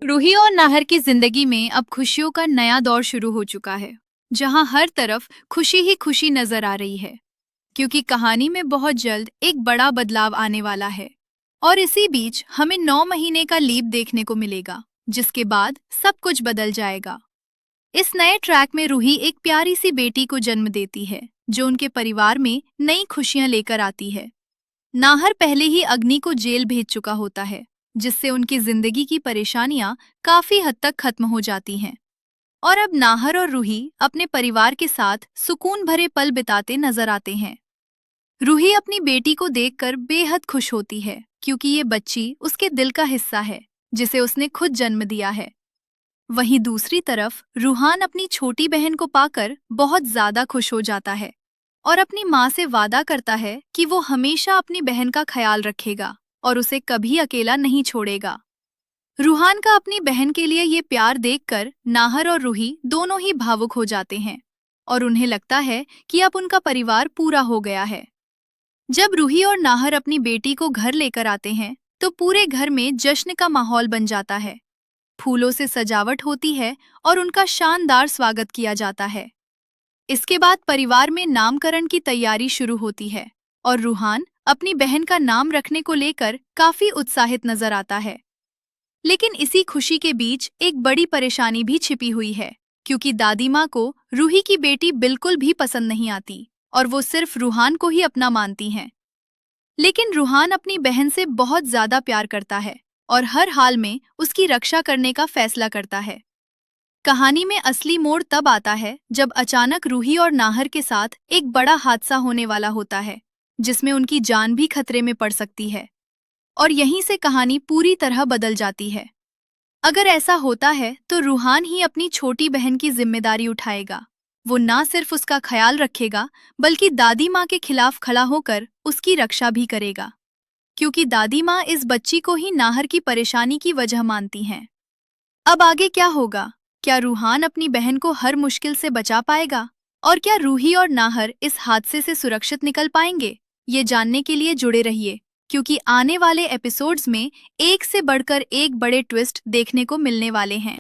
रूही और नाहर की जिंदगी में अब खुशियों का नया दौर शुरू हो चुका है, जहां हर तरफ खुशी ही खुशी नजर आ रही है। क्योंकि कहानी में बहुत जल्द एक बड़ा बदलाव आने वाला है। और इसी बीच हमें 9 महीने का लीप देखने को मिलेगा, जिसके बाद सब कुछ बदल जाएगा। इस नए ट्रैक में रूही एक प्यारी सी बेटी को जन्म देती है, जो उनके परिवार में नई खुशियां लेकर आती है। नाहर पहले ही अग्नि को जेल भेज चुका होता है, जिससे उनकी जिंदगी की परेशानियां काफी हद तक खत्म हो जाती हैं। और अब नाहर और रूही अपने परिवार के साथ सुकून भरे पल बिताते नजर आते हैं। रूही अपनी बेटी को देखकर बेहद खुश होती है, क्योंकि ये बच्ची उसके दिल का हिस्सा है, जिसे उसने खुद जन्म दिया है। वहीं दूसरी तरफ रूहान अपनी छोटी बहन को पाकर बहुत ज्यादा खुश हो जाता है और अपनी माँ से वादा करता है कि वो हमेशा अपनी बहन का ख्याल रखेगा और उसे कभी अकेला नहीं छोड़ेगा। रूहान का अपनी बहन के लिए ये प्यार देखकर नाहर और रूही दोनों ही भावुक हो जाते हैं और उन्हें लगता है कि अब उनका परिवार पूरा हो गया है। जब रूही और नाहर अपनी बेटी को घर लेकर आते हैं, तो पूरे घर में जश्न का माहौल बन जाता है। फूलों से सजावट होती है और उनका शानदार स्वागत किया जाता है। इसके बाद परिवार में नामकरण की तैयारी शुरू होती है और रूहान अपनी बहन का नाम रखने को लेकर काफी उत्साहित नजर आता है। लेकिन इसी खुशी के बीच एक बड़ी परेशानी भी छिपी हुई है, क्योंकि दादी माँ को रूही की बेटी बिल्कुल भी पसंद नहीं आती और वो सिर्फ रूहान को ही अपना मानती हैं। लेकिन रूहान अपनी बहन से बहुत ज्यादा प्यार करता है और हर हाल में उसकी रक्षा करने का फैसला करता है। कहानी में असली मोड़ तब आता है जब अचानक रूही और नाहर के साथ एक बड़ा हादसा होने वाला होता है, जिसमें उनकी जान भी खतरे में पड़ सकती है। और यहीं से कहानी पूरी तरह बदल जाती है। अगर ऐसा होता है तो रूहान ही अपनी छोटी बहन की जिम्मेदारी उठाएगा। वो ना सिर्फ उसका ख्याल रखेगा, बल्कि दादी माँ के खिलाफ खड़ा होकर उसकी रक्षा भी करेगा, क्योंकि दादी माँ इस बच्ची को ही नाहर की परेशानी की वजह मानती हैं। अब आगे क्या होगा? क्या रूहान अपनी बहन को हर मुश्किल से बचा पाएगा? और क्या रूही और नाहर इस हादसे से सुरक्षित निकल पाएंगे? ये जानने के लिए जुड़े रहिए, क्योंकि आने वाले एपिसोड्स में एक से बढ़कर एक बड़े ट्विस्ट देखने को मिलने वाले हैं।